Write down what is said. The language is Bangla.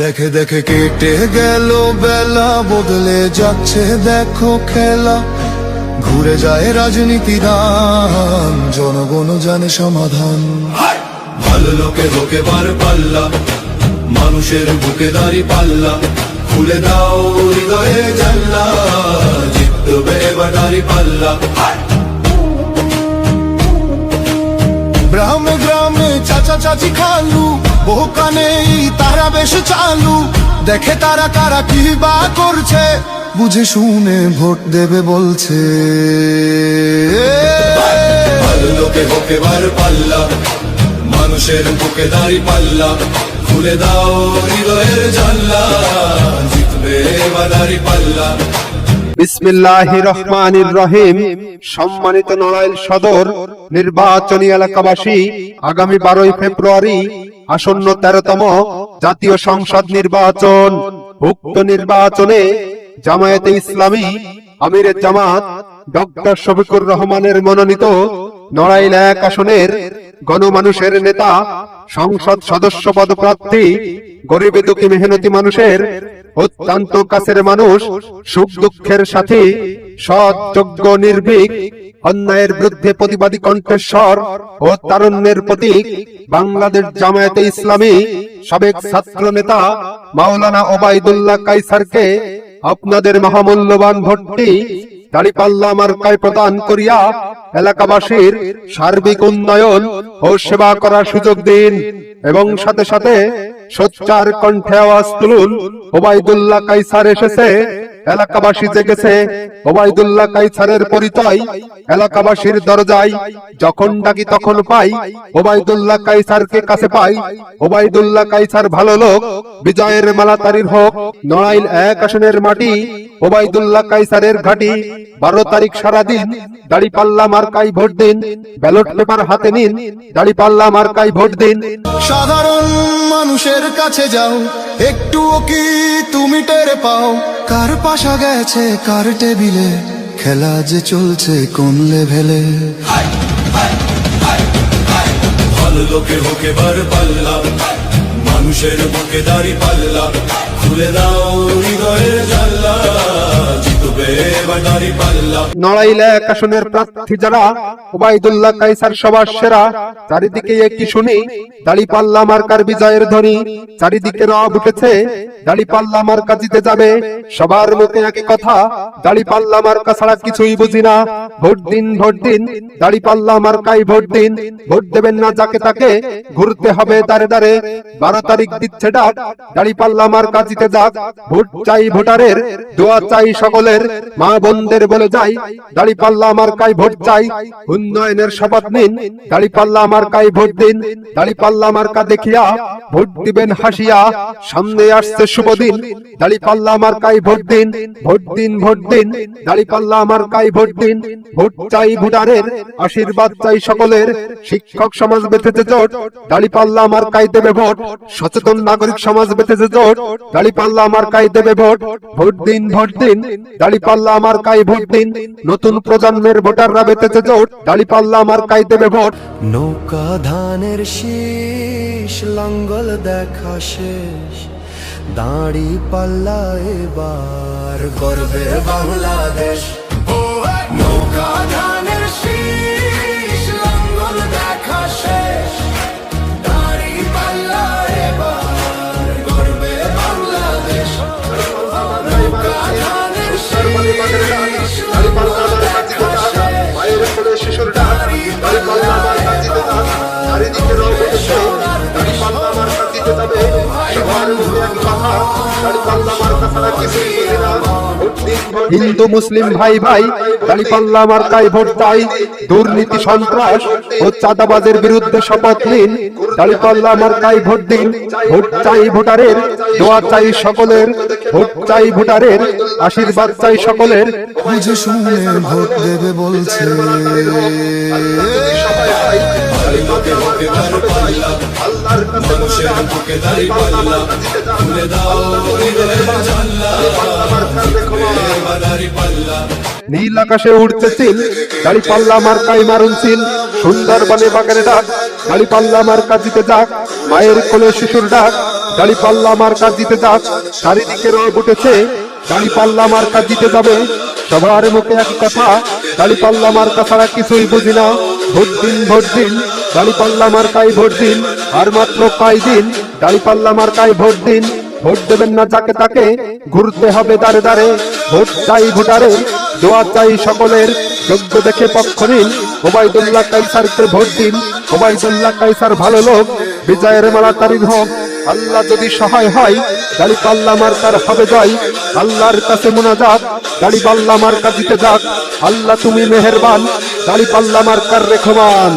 দেখে দেখে কেটে গেল বেলা, বদলে যাচ্ছে দেখো খেলা। ঘুরে যায় রাজনীতি রান, জনগণ জানে সমাধান। ভালো লোকে হোকে বার পাল্লা, মানুষের বুকে দাঁড়ি পাল্লা। খুলে দাও হৃদয়ে জানলা, জিতবে এবার দাঁড়ি পাল্লা। গ্রামে গ্রামে চাচা চাচি খালু, বহু কানে তারা বেশ চালু। দেখে তারা কারা কি বা করছে, বুঝে শুনে ভোট দেবে বলছে। ভালো লোকে হোকে বার পাল্লা, মানুষের বুকে দাঁড়ি পাল্লা। খুলে দাও হৃদয়ের জানলা, জিতবে এবার দাঁড়ি পাল্লা। বিসমিল্লাহির রহমানির রহিম। সম্মানিত নড়াইল সদর নির্বাচনী এলাকাবাসী, আগামী 12 ফেব্রুয়ারি আসন্ন 13তম জাতীয় সংসদ নির্বাচন। উক্ত নির্বাচনে জামায়াতে ইসলামী আমিরে জামাত ডক্টর শফিকুর রহমানের মনোনীত নড়াইল 1 আসনের গণমানুষের নেতা, সংসদ সদস্য পদপ্রার্থী, গরিব দুঃখী মেহনতি মানুষের অত্যন্ত কাছের মানুষ, সুখ দুঃখের সাথী, সৎ যোগ্য নির্ভীক, অন্যায়ের বিরুদ্ধে প্রতিবাদী কণ্ঠস্বর ও তারুণ্যের প্রতীক, বাংলাদেশ জামায়াতে ইসলামী সাবেক ছাত্র নেতা মাওলানা ওবায়দুল্লাহ কায়সারকে আপনাদের মহামূল্যবান ভোটটি দাঁড়িপাল্লা মার্কায় প্রদান করিয়া এলাকাবাসীর সার্বিক উন্নয়ন ও সেবা করার সুযোগ দিন। এবং সাথে সাথে সোচ্চার কণ্ঠে আওয়াজ তুলুন, ওবায়দুল্লাহ কায়সার এসেছে, এলাকাবাসী জেগেছে। ওবায়দুল্লাহ কায়সারের পরিচয় এলাকাবাসীর দরজায়, যখন ডাকি তখন পাই, ওবায়দুল্লাহ কায়সারকে কাছে পাই। ওবায়দুল্লাহ কায়সার ভালো লোক, বিজয়ের মালা তারির হোক। নড়াইল 1 আসনের মাটি ওবায়দুল্লাহ কায়সারের ঘাটি। 12 তারিখ সারাদিন দাঁড়িপাল্লা মার্কায় ভোট দিন, ব্যালট পেপার হাতে নিন, দাঁড়িপাল্লা মার্কায় ভোট দিন। সাধারণ মানুষের কাছে যাও, একটুও কি তুমি টের পাও? কার পাশা গেছে কার টেবিলে, খেলা যে চলছে কোন লেভেলে। ভালো লোকে হোকে বার পাল্লা, মানুষের বুকে দাঁড়ি পাল্লা। খুলে দাও হৃদয়ের জানলা, জিতবে এবার দাঁড়ি পাল্লা। নড়াইল 1 আসনের প্রার্থী যারা, ওবায়দুল্লাহ কায়সার সবার সেরা। চারিদিকে একই শুনি দাঁড়িপাল্লা মার্কার বিজয়ের ধ্বনি। চারিদিকে রব উঠেছে, দাঁড়িপাল্লা মার্কা জিতে যাবে। সবার মুখে একই কথা, দাঁড়িপাল্লা মার্কা ছাড়া কিছুই বুঝি না। ভোট দিন ভোট দিন, দাঁড়িপাল্লা মার্কায় ভোট দিন। ভোট দেবেন না যাকে তাকে, ঘুরতে হবে দাঁড়ে দাঁড়ে। 12 তারিখ দিচ্ছে ডাক, দাঁড়িপাল্লা মার্কা জিতে যাক। ভোট চাই ভোটারের, দোয়া চাই সকলের। মা বোনদের বলে যাই, দাঁড়িপাল্লা মার্কায় ভোট চাই। উন্নয়নের শপথ নিন, দাঁড়িপাল্লা মার্কায় ভোট দিন। দাঁড়িপাল্লা মার্কা দেখিয়া ভোট দিবেন হাসিয়া, সামনে আসছে শুভ দিন। দাঁড়িপাল্লা মার্কায় ভোট দিন, ভোট দিন ভোট দিন, দাঁড়িপাল্লা মার্কায় ভোট দিন। ভোট চাই ভোটারের, আশীর্বাদ চাই সকলের। শিক্ষক সমাজ বেঁধেছে জোট, দাঁড়িপাল্লা মার্কায় দেবে ভোট। সচেতন নাগরিক সমাজ বেঁধেছে জোট, দাঁড়িপাল্লা মার্কায় দেবে ভোট। ভোট দিন ভোট দিন, দাঁড়িপাল্লা মার্কায় ভোট দিন। নতুন প্রজন্মের ভোটাররা বেঁধেছে জোট, দাঁড়িপাল্লা মার্কায় দেবে ভোট। নৌকা ধানের শীষ, লাঙ্গল দেখা শেষ, দাঁড়িপাল্লা এবার গর্বের বাংলাদেশ। নৌকা ধানের শীষ, লাঙ্গল দেখা শেষ, দাঁড়িপাল্লা এবার গর্বের বাংলাদেশ। নৌকা ধানের শীষ, লাঙ্গল দেখা শেষ, মায়ের কোলে শিশুর ডাক, দাঁড়িপাল্লা মার্কা জিতে যাক। চারিদিকে রব উঠেছে, দাঁড়িপাল্লা মার্কা জিতে যাবে। সবার মুখে একই কথা, দাঁড়িপাল্লা মার্কা ছাড়া কিছুই বুঝি না। হিন্দু মুসলিম ভাই ভাই, দাঁড়িপাল্লা মার্কায় ভোট চাই। দুর্নীতি সন্ত্রাস ও চাঁদাবাজের বিরুদ্ধে শপথ নিন, দাঁড়িপাল্লা মার্কায় ভোট দিন। ভোট চাই ভোটারের, দোয়া চাই সকলের। ভোট চাই ভোটারের, আশীর্বাদ চাই সকলের। বুঝে শুনে ভোট দেবে বলছে। আল্লাহর কাছে বুকে দাঁড়িপাল্লা, খুলে দাও হৃদয়ের জানলা, নীল আকাশে উঠছে চিল, দাঁড়িপাল্লা মার্কাই মারুন চিল। সুন্দরবনে বাগানে ডাক, দাঁড়িপাল্লা মার্কা জিতে যাক। মায়ের কোলে শিশুর ডাক, দাঁড়িপাল্লা মার্কা জিতে যাক। চারিদিকে রব উঠেছে, দাঁড়িপাল্লা মার্কা জিতে যাবে। সবার মুখে এক কথা, দাঁড়িপাল্লা মার্কা ছাড়া কিছুই বুঝি না। ভোট দিন, ভোট দিন, দাঁড়িপাল্লা মার্কাই ভোট দিন। আর মাত্র কয়দিন, দাঁড়িপাল্লা মার্কাই ভোট দিন। ভোট দেবেন না যাকে তাকে, ঘুরতে হবে দাঁড়ে দাঁড়ে। ভোট চাই ভোটারের, দোয়া চাই সকলের। যোগ্য দেখে পক্ষ নিন, ওবায়দুল্লাহ কায়সারকে ভোট দিন। ওবায়দুল্লাহ কায়সার ভালো লোক, বিজয়ের মালা তারির হোক। আল্লাহ যদি সহায় হয়, দাঁড়িপাল্লা মার্কার হবে জয়। আল্লাহর কাছে মুনাজাত, দাঁড়িপাল্লা মার্কা জিতে যাক। আল্লাহ তুমি মেহেরবান, দাঁড়িপাল্লা মার্কার রেখমান।